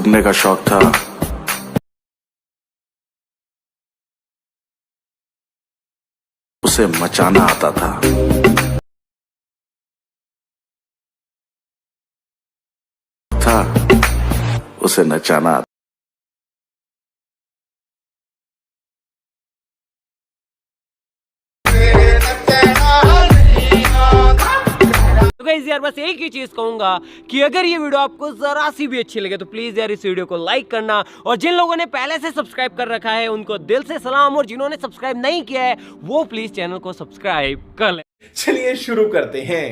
भोगने का शौक था, उसे मचाना आता था। उसे नचाना आता। तो गाइस यार बस एक ही चीज कहूंगा कि अगर ये वीडियो आपको जरा सी भी अच्छी लगे तो प्लीज यार इस वीडियो को लाइक करना, और जिन लोगों ने पहले से सब्सक्राइब कर रखा है उनको दिल से सलाम, और जिन्होंने सब्सक्राइब नहीं किया है वो प्लीज चैनल को सब्सक्राइब कर ले। चलिए शुरू करते हैं।